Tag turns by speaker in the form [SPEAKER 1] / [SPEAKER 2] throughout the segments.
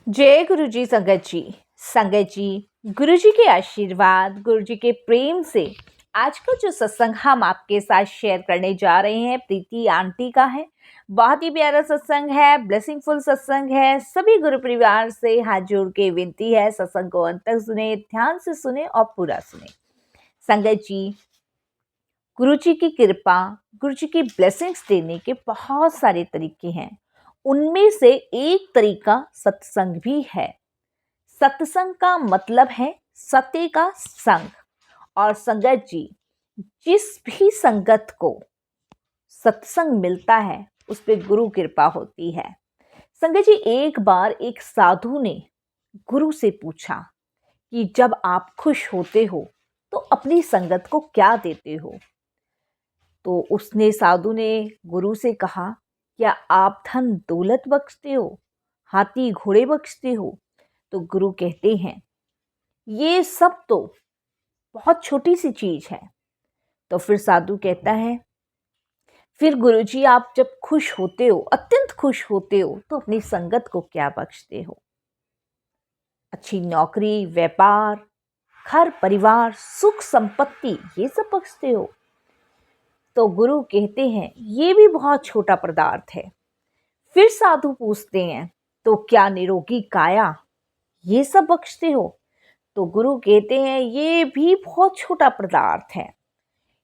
[SPEAKER 1] जय गुरु जी। संगत जी, गुरु जी के आशीर्वाद, गुरु जी के प्रेम से आज का जो सत्संग हम आपके साथ शेयर करने जा रहे हैं प्रीति आंटी का है। बहुत ही प्यारा सत्संग है, ब्लेसिंगफुल सत्संग है। सभी गुरु परिवार से हाथ जोड़ के विनती है, सत्संग को अंत तक सुने, ध्यान से सुने और पूरा सुने। संगत जी, गुरु जी की कृपा, गुरु जी की ब्लेसिंग्स देने के बहुत सारे तरीके हैं। उनमें से एक तरीका सत्संग भी है। सत्संग का मतलब है सत्य का संग। और संगत जी, जिस भी संगत को सत्संग मिलता है उस पे गुरु कृपा होती है। संगत जी, एक बार एक साधु ने गुरु से पूछा कि जब आप खुश होते हो तो अपनी संगत को क्या देते हो। तो उसने साधु ने गुरु से कहा, क्या आप धन दौलत बख्शते हो, हाथी घोड़े बख्शते हो। तो गुरु कहते हैं, ये सब तो बहुत छोटी सी चीज है। तो फिर साधु कहता है, फिर गुरुजी आप जब खुश होते हो, अत्यंत खुश होते हो, तो अपनी संगत को क्या बख्शते हो। अच्छी नौकरी, व्यापार, घर परिवार, सुख संपत्ति, ये सब बख्शते हो। तो गुरु कहते हैं, ये भी बहुत छोटा पदार्थ है। फिर साधु पूछते हैं, तो क्या निरोगी काया, ये सब बख्शते हो। तो गुरु कहते हैं, ये भी बहुत छोटा पदार्थ है,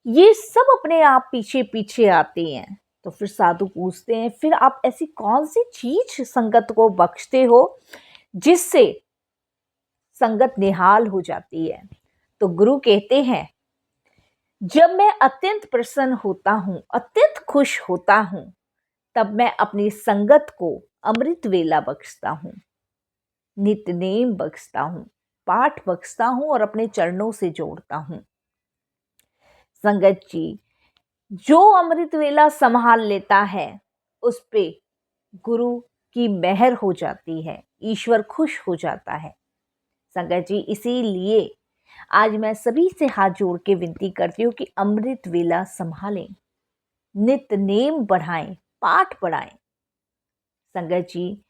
[SPEAKER 1] ये सब अपने आप पीछे पीछे आते हैं। तो फिर साधु पूछते हैं, फिर आप ऐसी कौन सी चीज संगत को बख्शते हो जिससे संगत निहाल हो जाती है। तो गुरु कहते हैं, जब मैं अत्यंत प्रसन्न होता हूं, अत्यंत खुश होता हूं, तब मैं अपनी संगत को अमृत वेला बख्शता हूं, नित्यनेम बख्शता हूं, पाठ बख्शता हूं और अपने चरणों से जोड़ता हूं। संगत जी, जो अमृत वेला संभाल लेता है उस पे गुरु की मेहर हो जाती है, ईश्वर खुश हो जाता है। संगत जी, इसीलिए आज मैं सभी से हाथ जोड़ के विनती करती हूँ कि अमृत वेला संभालें, नित नेम बढ़ाएं, पाठ बढ़ाएं। संगत जी,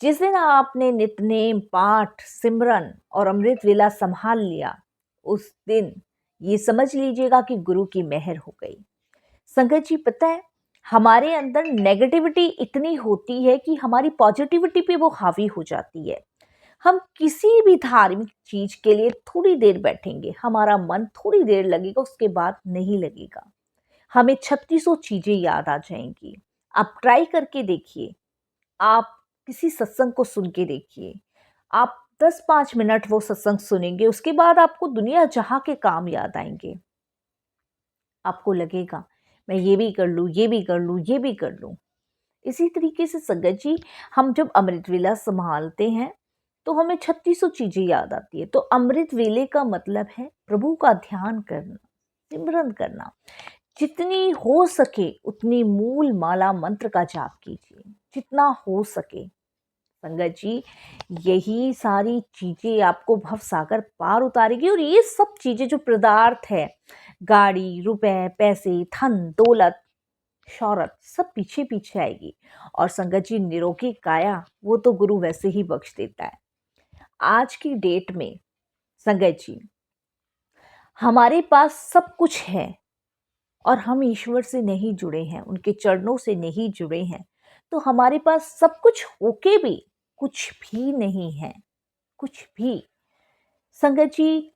[SPEAKER 1] जिस दिन आपने नितनेम, पाठ, सिमरन और अमृत वेला संभाल लिया, उस दिन ये समझ लीजिएगा कि गुरु की मेहर हो गई। संगत जी, पता है हमारे अंदर नेगेटिविटी इतनी होती है कि हमारी पॉजिटिविटी पे वो हावी हो जाती है। हम किसी भी धार्मिक चीज के लिए थोड़ी देर बैठेंगे, हमारा मन थोड़ी देर लगेगा, उसके बाद नहीं लगेगा। हमें 3600 चीजें याद आ जाएंगी। आप ट्राई करके देखिए, आप किसी सत्संग को सुन के देखिए, आप 10-5 मिनट वो सत्संग सुनेंगे, उसके बाद आपको दुनिया जहां के काम याद आएंगे। आपको लगेगा मैं ये भी कर लूँ, ये भी कर लूँ, ये भी कर लूँ। इसी तरीके से संगत जी, हम जब अमृत वेला संभालते हैं तो हमें 3600 चीजें याद आती है। तो अमृत वेले का मतलब है प्रभु का ध्यान करना, सिमरन करना। जितनी हो सके उतनी मूल माला मंत्र का जाप कीजिए, जितना हो सके। संगत जी, यही सारी चीजें आपको भव सागर पार उतारेगी। और ये सब चीजें जो पदार्थ है, गाड़ी, रुपए, पैसे, धन दौलत, शौहरत, सब पीछे पीछे आएगी। और संगत जी, निरोगी काया वो तो गुरु वैसे ही बख्श देता है। आज की डेट में संगत जी, हमारे पास सब कुछ है और हम ईश्वर से नहीं जुड़े हैं, उनके चरणों से नहीं जुड़े हैं, तो हमारे पास सब कुछ होके भी कुछ भी नहीं है, कुछ भी। संगत जी,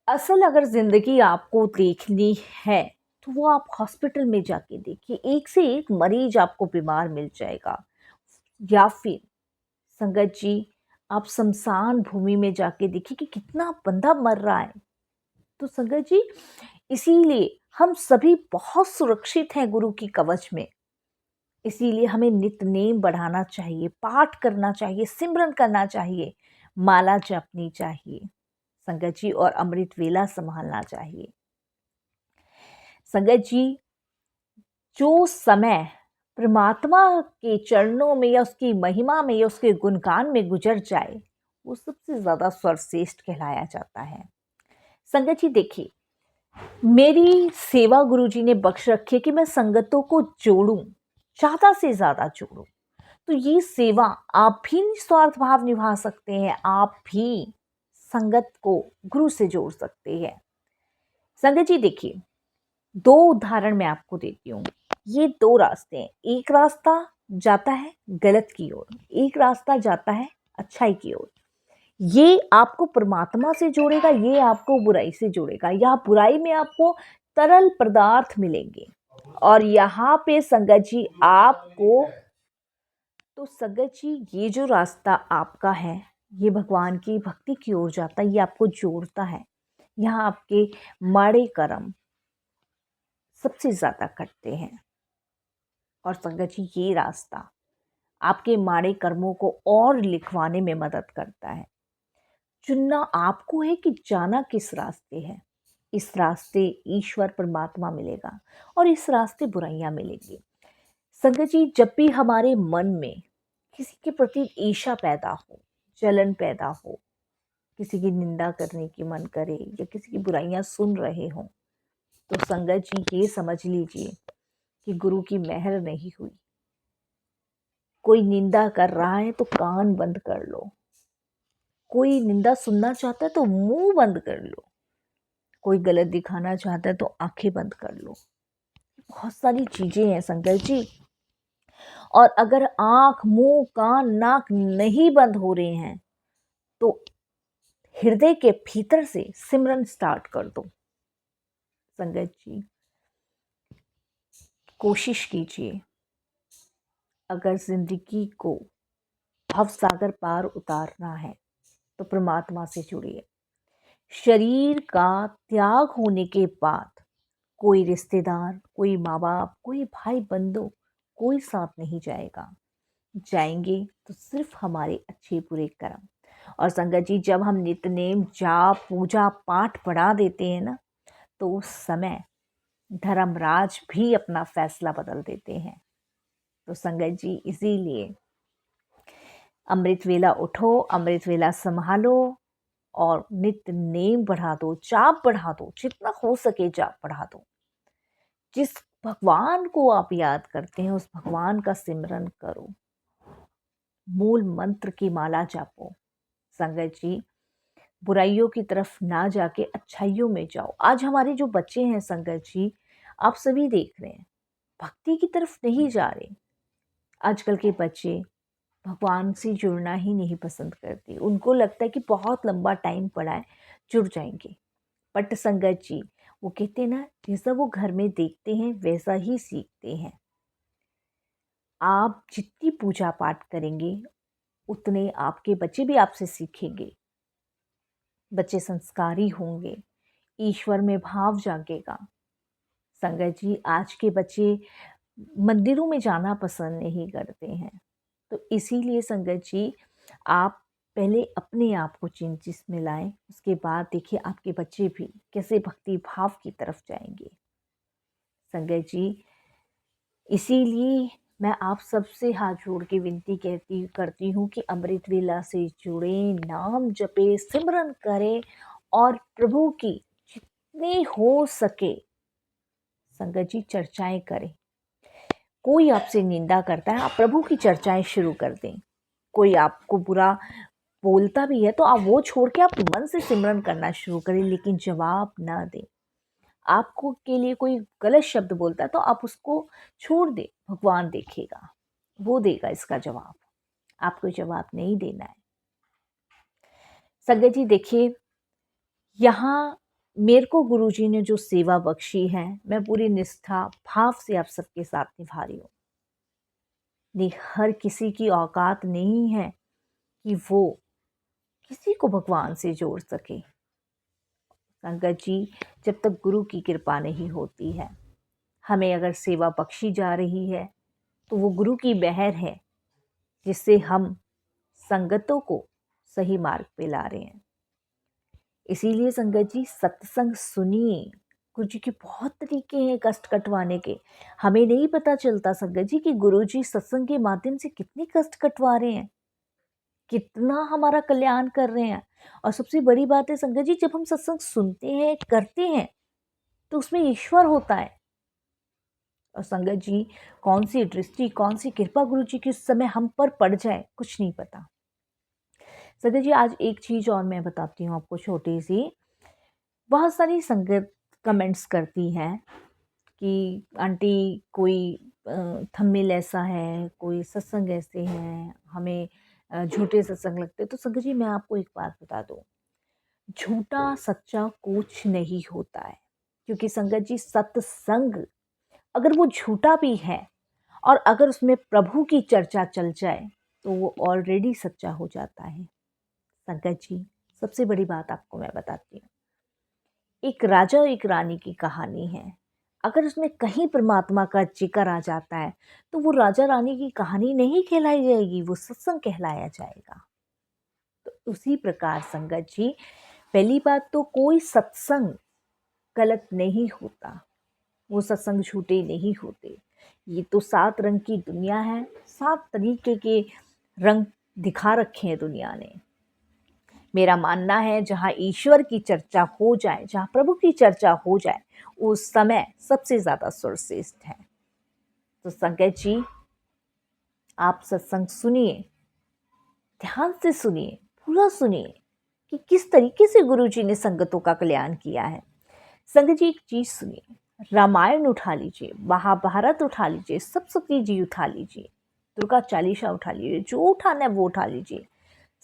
[SPEAKER 1] असल अगर जिंदगी आपको देखनी है तो वो आप हॉस्पिटल में जाके देखिए, एक से एक मरीज आपको बीमार मिल जाएगा। या फिर संगत जी, आप शमशान भूमि में जाके देखिए कि कितना बंदा मर रहा है। तो संगत जी, इसीलिए हम सभी बहुत सुरक्षित हैं गुरु की कवच में। इसीलिए हमें नित्यनेम बढ़ाना चाहिए, पाठ करना चाहिए, सिमरन करना चाहिए, माला जपनी चाहिए संगत जी, और अमृत वेला संभालना चाहिए। संगत जी, जो समय परमात्मा के चरणों में या उसकी महिमा में या उसके गुणगान में गुजर जाए, वो सबसे ज्यादा सर्वश्रेष्ठ कहलाया जाता है। संगत जी देखिए, मेरी सेवा गुरु जी ने बख्श रखी है कि मैं संगतों को जोड़ूं, ज्यादा से ज्यादा जोड़ूं। तो ये सेवा आप भी निस्वार्थ भाव निभा सकते हैं, आप भी संगत को गुरु से जोड़ सकते हैं। संगत जी देखिए, 2 उदाहरण मैं आपको देती हूँ। ये 2 रास्ते हैं, एक रास्ता जाता है गलत की ओर, एक रास्ता जाता है अच्छाई की ओर। ये आपको परमात्मा से जोड़ेगा, ये आपको बुराई से जोड़ेगा। या बुराई में आपको तरल पदार्थ मिलेंगे और यहाँ पे संगत जी आपको, तो संगत जी ये जो रास्ता आपका है, ये भगवान की भक्ति की ओर जाता है, ये आपको जोड़ता है। यहाँ आपके माड़े कर्म सबसे ज़्यादा कटते हैं। और संगत जी ये रास्ता आपके माड़े कर्मों को और लिखवाने में मदद करता है। चुनना आपको है कि जाना किस रास्ते है। इस रास्ते ईश्वर परमात्मा मिलेगा और इस रास्ते बुराइयां मिलेंगी। संगत जी जब भी हमारे मन में किसी के प्रति ईर्ष्या पैदा हो, जलन पैदा हो, किसी की निंदा करने की मन करे या किसी की बुराइयां सुन रहे हों, तो संगत जी ये समझ लीजिए कि गुरु की मेहर नहीं हुई। कोई निंदा कर रहा है तो कान बंद कर लो, कोई निंदा सुनना चाहता है तो मुंह बंद कर लो, कोई गलत दिखाना चाहता है तो आंखें बंद कर लो। बहुत सारी चीजें हैं संगत जी। और अगर आंख, मुंह, कान, नाक नहीं बंद हो रहे हैं तो हृदय के भीतर से सिमरन स्टार्ट कर दो। संगत जी कोशिश कीजिए, अगर जिंदगी को भव सागर पार उतारना है तो परमात्मा से जुड़िए। शरीर का त्याग होने के बाद कोई रिश्तेदार, कोई माँ बाप, कोई भाई बंधु, कोई साथ नहीं जाएगा। जाएंगे तो सिर्फ हमारे अच्छे बुरे कर्म। और संगत जी जब हम नित्यनेम, जाप, पूजा पाठ बढ़ा देते हैं ना, तो उस समय धर्मराज भी अपना फैसला बदल देते हैं। तो संगत जी इसीलिए अमृत वेला उठो, अमृत वेला संभालो और नित्य नेम बढ़ा दो, जाप बढ़ा दो, जितना हो सके जाप बढ़ा दो। जिस भगवान को आप याद करते हैं उस भगवान का सिमरन करो, मूल मंत्र की माला जापो। संगत जी बुराइयों की तरफ ना जाके अच्छाइयों में जाओ। आज हमारे जो बच्चे हैं संगत जी, आप सभी देख रहे हैं, भक्ति की तरफ नहीं जा रहे। आजकल के बच्चे भगवान से जुड़ना ही नहीं पसंद करते। उनको लगता है कि बहुत लंबा टाइम पड़ा है, जुड़ जाएंगे। बट संगत जी वो कहते हैं ना, जैसा वो घर में देखते हैं वैसा ही सीखते हैं। आप जितनी पूजा पाठ करेंगे उतने आपके बच्चे भी आपसे सीखेंगे। बच्चे संस्कारी होंगे, ईश्वर में भाव जागेगा। संगत जी आज के बच्चे मंदिरों में जाना पसंद नहीं करते हैं। तो इसीलिए संगत जी आप पहले अपने आप को चिंतित में लाएं, उसके बाद देखिए आपके बच्चे भी कैसे भक्ति भाव की तरफ जाएंगे। संगत जी इसीलिए मैं आप सबसे हाथ जोड़ के विनती करती हूँ कि अमृत वेला से जुड़े, नाम जपे, सिमरन करें और प्रभु की जितनी हो सके संगत जी चर्चाएं करें। कोई आपसे निंदा करता है, आप प्रभु की चर्चाएं शुरू कर दें। कोई आपको बुरा बोलता भी है तो आप वो छोड़ के आप मन से सिमरन करना शुरू करें, लेकिन जवाब ना दें। आपको के लिए कोई गलत शब्द बोलता है तो आप उसको छोड़ दें, भगवान देखेगा, वो देगा इसका जवाब, आपको जवाब नहीं देना है। संगत जी देखिए, यहाँ मेरे को गुरुजी ने जो सेवा बख्शी है, मैं पूरी निष्ठा भाव से आप सबके साथ निभा रही हूँ। हर किसी की औकात नहीं है कि वो किसी को भगवान से जोड़ सके। संगत जी जब तक गुरु की कृपा नहीं होती है, हमें अगर सेवा बख्शी जा रही है तो वो गुरु की मेहर है, जिससे हम संगतों को सही मार्ग पे ला रहे हैं। इसीलिए संगत जी सत्संग सुनिए। गुरु जी के बहुत तरीके हैं कष्ट कटवाने के। हमें नहीं पता चलता संगत जी कि गुरु जी सत्संग के माध्यम से कितने कष्ट कटवा रहे हैं, कितना हमारा कल्याण कर रहे हैं। और सबसे बड़ी बात है संगत जी, जब हम सत्संग सुनते हैं, करते हैं, तो उसमें ईश्वर होता है। और संगत जी, कौन सी दृष्टि, कौन सी कृपा गुरु जी की उस समय हम पर पड़ जाए, कुछ नहीं पता। संगत जी, आज एक चीज़ और मैं बताती हूँ आपको छोटी सी। बहुत सारी संगत कमेंट्स करती है कि आंटी कोई थंबनेल ऐसा है, कोई सत्संग ऐसे हैं, हमें झूठे सत्संग लगते हैं। तो संगत जी, मैं आपको एक बात बता दूँ, झूठा सच्चा कुछ नहीं होता है। क्योंकि संगत जी, सत्संग अगर वो झूठा भी है और अगर उसमें प्रभु की चर्चा चल जाए तो वो ऑलरेडी सच्चा हो जाता है। संगत जी, सबसे बड़ी बात आपको मैं बताती हूँ, एक राजा और एक रानी की कहानी है। अगर उसमें कहीं परमात्मा का जिक्र आ जाता है तो वो राजा रानी की कहानी नहीं कहलाई जाएगी, वो सत्संग कहलाया जाएगा। तो उसी प्रकार संगत जी, पहली बात तो कोई सत्संग गलत नहीं होता, वो सत्संग झूठे नहीं होते। ये तो 7 रंग की दुनिया है, 7 तरीके के रंग दिखा रखे हैं दुनिया ने। मेरा मानना है जहाँ ईश्वर की चर्चा हो जाए, जहाँ प्रभु की चर्चा हो जाए, उस समय सबसे ज़्यादा सर्वश्रेष्ठ है। तो संगत जी, आप सत्संग सुनिए, ध्यान से सुनिए, पूरा सुनिए कि किस तरीके से गुरु जी ने संगतों का कल्याण किया है। संगत जी, एक चीज़ सुनिए, रामायण उठा लीजिए, महाभारत उठा लीजिए, सप्तशती जी उठा लीजिए, दुर्गा चालीसा उठा लीजिए, जो उठाना है वो उठा लीजिए।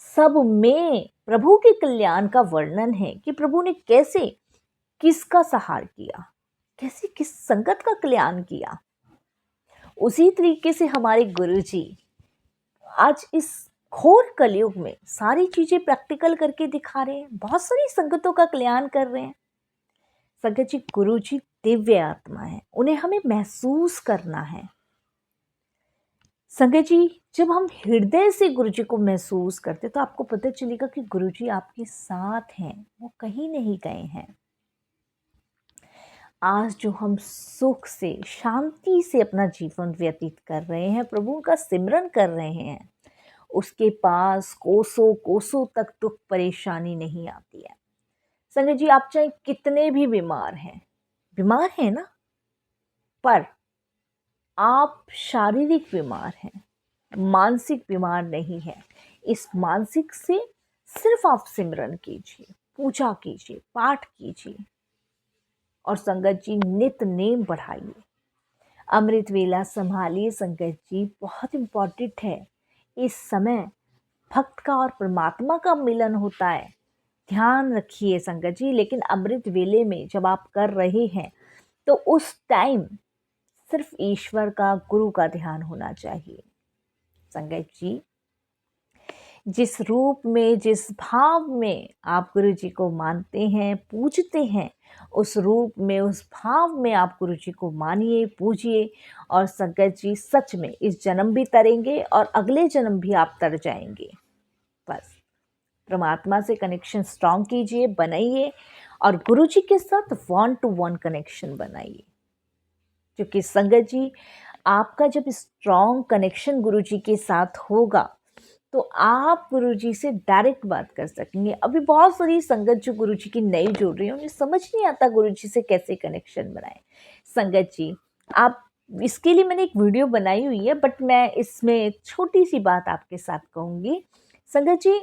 [SPEAKER 1] सब में प्रभु के कल्याण का वर्णन है कि प्रभु ने कैसे किसका सहार किया, कैसे किस संगत का कल्याण किया। उसी तरीके से हमारे गुरु जी आज इस घोर कलयुग में सारी चीजें प्रैक्टिकल करके दिखा रहे हैं, बहुत सारी संगतों का कल्याण कर रहे हैं। संगत जी, गुरु जी दिव्य आत्मा है, उन्हें हमें महसूस करना है। संगत जी, जब हम हृदय से गुरु जी को महसूस करते तो आपको पता चलेगा कि गुरु जी आपके साथ हैं, वो कहीं नहीं गए हैं। आज जो हम सुख से, शांति से अपना जीवन व्यतीत कर रहे हैं, प्रभु का सिमरन कर रहे हैं, उसके पास कोसों कोसों तक दुख परेशानी नहीं आती है। संगत जी, आप चाहे कितने भी बीमार हैं ना, पर आप शारीरिक बीमार हैं, मानसिक बीमार नहीं है। इस मानसिक से सिर्फ आप सिमरन कीजिए, पूजा कीजिए, पाठ कीजिए और संगत जी नित नेम बढ़ाइए, अमृत वेला संभालिए। संगत जी, बहुत इम्पोर्टेंट है, इस समय भक्त का और परमात्मा का मिलन होता है, ध्यान रखिए संगत जी। लेकिन अमृत वेले में जब आप कर रहे हैं तो उस टाइम सिर्फ ईश्वर का, गुरु का ध्यान होना चाहिए। संगत जी, जिस रूप में, जिस भाव में आप गुरु जी को मानते हैं, पूजते हैं, उस रूप में, उस भाव में आप गुरु जी को मानिए, पूजिए और संगत जी, सच में इस जन्म भी तरेंगे और अगले जन्म भी आप तर जाएंगे। बस परमात्मा से कनेक्शन स्ट्रॉन्ग कीजिए, बनाइए और गुरु जी के साथ 1 to 1 कनेक्शन बनाइए। क्योंकि संगत जी, आपका जब स्ट्रॉन्ग कनेक्शन गुरु जी के साथ होगा तो आप गुरु जी से डायरेक्ट बात कर सकेंगे। अभी बहुत सारी संगत जो गुरु जी की नई जुड़ रही है, उन्हें समझ नहीं आता गुरु जी से कैसे कनेक्शन बनाए। संगत जी, आप, इसके लिए मैंने एक वीडियो बनाई हुई है, बट मैं इसमें छोटी सी बात आपके साथ कहूँगी। संगत जी,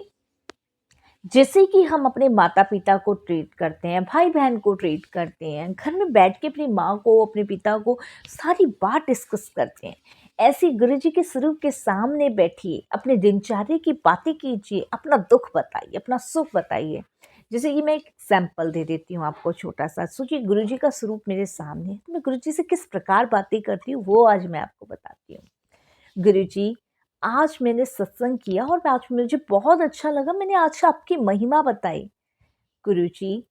[SPEAKER 1] जैसे कि हम अपने माता पिता को ट्रीट करते हैं, भाई बहन को ट्रीट करते हैं, घर में बैठ के अपनी माँ को, अपने पिता को सारी बात डिस्कस करते हैं, ऐसे गुरु जी के स्वरूप के सामने बैठिए, अपने दिनचर्या की बातें कीजिए, अपना दुख बताइए, अपना सुख बताइए। जैसे कि मैं एक एग्जाम्पल दे देती हूँ आपको छोटा सा। सोचिए, गुरु जी का स्वरूप मेरे सामने है तो मैं गुरु जी से किस प्रकार बातें करती हूँ वो आज मैं आपको बताती हूँ। गुरु जी, आज मैंने सत्संग किया और आज मुझे बहुत अच्छा लगा, मैंने आज आपकी महिमा बताई। गुरुजी,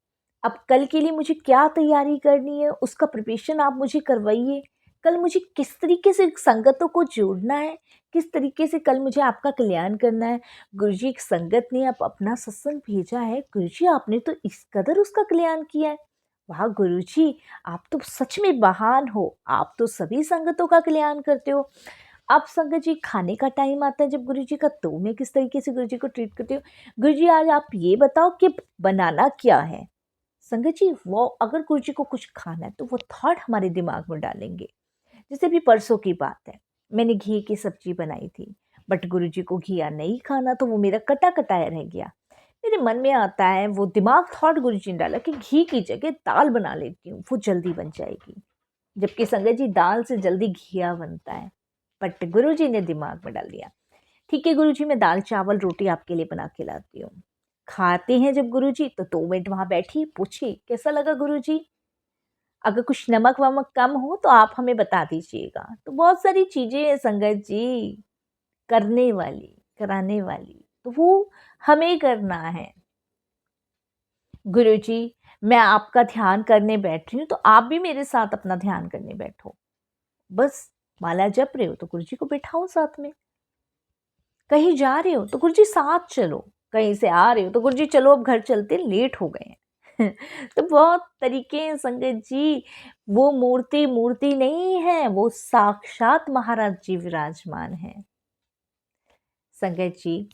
[SPEAKER 1] अब कल के लिए मुझे क्या तैयारी करनी है, उसका प्रिपरेशन आप मुझे करवाइए। कल मुझे किस तरीके से संगतों को जोड़ना है, किस तरीके से कल मुझे आपका कल्याण करना है। गुरुजी, एक संगत ने आप अपना सत्संग भेजा है, गुरुजी आपने तो इस कदर उसका कल्याण किया है। वाह गुरुजी, आप तो सच में महान हो, आप तो सभी संगतों का कल्याण करते हो। अब संगत जी, खाने का टाइम आता है जब गुरु जी का, तो मैं किस तरीके से गुरु जी को ट्रीट करती हूँ। गुरु जी, आज आप ये बताओ कि बनाना क्या है। संगत जी, वो अगर गुरु जी को कुछ खाना है तो वो थॉट हमारे दिमाग में डालेंगे। जैसे भी परसों की बात है, मैंने घी की सब्जी बनाई थी, बट गुरुजी को घिया नहीं खाना, तो वो मेरा कटा कटाया रह गया। मेरे मन में आता है, वो दिमाग थॉट गुरुजी ने डाला कि घी की जगह दाल बना लेती हूँ, वो जल्दी बन जाएगी। जबकि संगत जी, दाल से जल्दी घिया बनता है, बट गुरुजी ने दिमाग में डाल दिया, ठीक है गुरुजी, मैं दाल चावल रोटी आपके लिए बना के लाती हूँ। खाते हैं जब गुरुजी, तो 2 मिनट वहाँ बैठी, पूछी कैसा लगा गुरुजी? अगर कुछ नमक वमक कम हो तो आप हमें बता दीजिएगा। तो बहुत सारी चीज़ें हैं संगत जी, करने वाली, कराने वाली, तो वो हमें करना है। गुरुजी, मैं आपका ध्यान करने बैठ रही हूँ, तो आप भी मेरे साथ अपना ध्यान करने बैठो। बस माला जप रहे हो तो गुरुजी को बिठाओ साथ में। कहीं जा रहे हो तो गुरुजी साथ चलो। कहीं से आ रहे हो तो गुरुजी चलो अब घर चलते, लेट हो गए हैं। तो बहुत तरीके हैं संगत जी। वो मूर्ति मूर्ति नहीं है, वो साक्षात महाराज जी विराजमान है। संगत जी,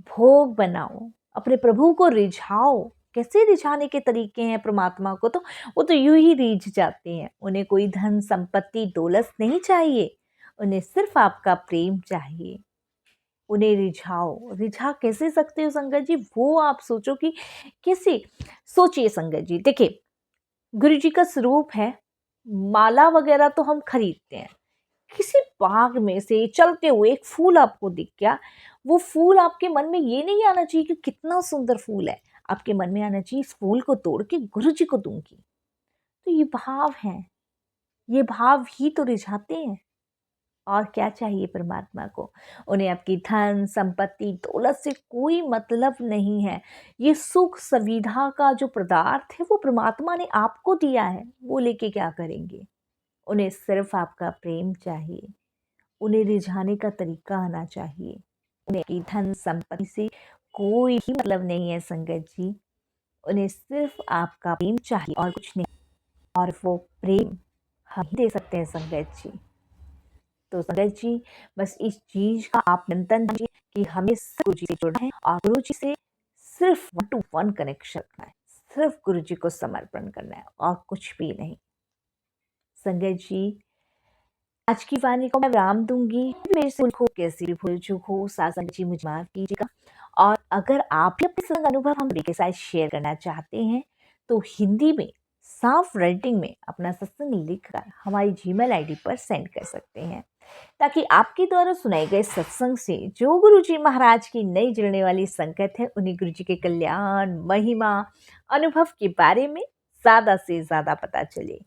[SPEAKER 1] भोग बनाओ, अपने प्रभु को रिझाओ। कैसे रिझाने के तरीके हैं परमात्मा को? तो वो तो यूं ही रिझ जाते हैं। उन्हें कोई धन संपत्ति दौलत नहीं चाहिए, उन्हें सिर्फ आपका प्रेम चाहिए। उन्हें रिझाओ। रिझा कैसे सकते हो संगत जी? वो आप सोचो कि कैसे। सोचिए संगत जी, देखिए गुरु जी का स्वरूप है, माला वगैरह तो हम खरीदते हैं। किसी बाग में से चलते हुए एक फूल आपको दिख गया, वो फूल आपके मन में ये नहीं आना चाहिए कि कितना सुंदर फूल है। आपके मन में आना चाहिए, इस फूल को तोड़ के गुरु जी को दूंगी। तो ये भाव है, ये भाव ही तो रिझाते हैं। और क्या चाहिए परमात्मा को? उन्हें आपकी धन संपत्ति दौलत से कोई मतलब नहीं है। ये सुख सुविधा का जो पदार्थ है वो परमात्मा ने आपको दिया है, वो लेके क्या करेंगे? उन्हें सिर्फ आपका प्रेम चाहिए। उन्हें रिझाने का तरीका आना चाहिए। उन्हें आपकी धन संपत्ति से कोई ही मतलब नहीं है संगत जी। उन्हें सिर्फ आपका प्रेम चाहिए और कुछ नहीं। और वो प्रेम हम ही दे सकते हैं संगत जी। तो संगत जी, बस इस चीज का आप चिंतन कीजिए कि हमें सिर्फ गुरु जी से जुड़ना है और गुरु जी से सिर्फ 1 to 1 कनेक्शन रखना है। सिर्फ गुरु जी को समर्पण करना है और कुछ भी नहीं। संगत जी, आज की वाणी को मैं विराम दूंगी। मेरे से भूल हो, कैसी भी भूल चूक हो, संगत जी मुझे माफ कीजिएगा। और अगर आप भी अपने संग अनुभव हम के साथ शेयर करना चाहते हैं, तो हिंदी में साफ राइटिंग में अपना सत्संग लिखकर हमारी जीमेल आईडी पर सेंड कर सकते हैं, ताकि आपके द्वारा सुनाए गए सत्संग से जो गुरु जी महाराज की नई जुड़ने वाली संगत है, उन्हीं गुरु जी के कल्याण, महिमा, अनुभव के बारे में ज़्यादा से ज़्यादा पता चले।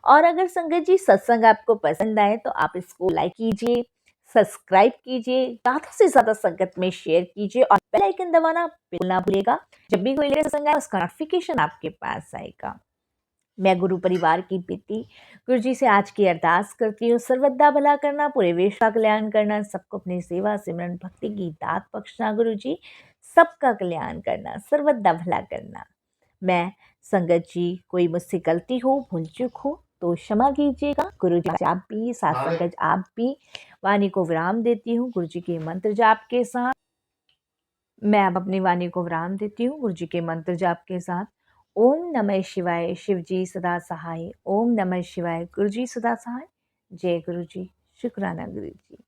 [SPEAKER 1] और अगर संगत जी सत्संग आपको पसंद आए तो आप इसको लाइक कीजिए, सब्सक्राइब कीजिए, ज़्यादा से ज़्यादा संगत में शेयर कीजिए और बेल आइकन दबाना बिल्कुल ना भूलिएगा। जब भी कोई नया सत्संग आए उसका नोटिफिकेशन आपके पास आएगा। मैं गुरु परिवार की बेटी गुरु जी से आज की अरदास करती हूँ, सर्वदा भला करना, पूरे विश्व का कल्याण करना, सबको अपनी सेवा सिमरन भक्ति की दात बख्शना गुरु जी, सबका कल्याण करना, सर्वदा भला करना। मैं संगत जी, कोई मुझसे गलती हो, भूल चूक हो तो क्षमा कीजिएगा। गुरु जी आप भी, साथ संगत आप भी। वाणी को विराम देती हूँ गुरु जी के मंत्र जाप के साथ। मैं अब अपनी वाणी को विराम देती हूँ गुरु जी के मंत्र जाप के साथ। ओम नमः शिवाय, शिव जी सदा सहाय। ओम नमः शिवाय, गुरु जी सदा सहाय। जय गुरु जी। शुक्राना गुरु जी।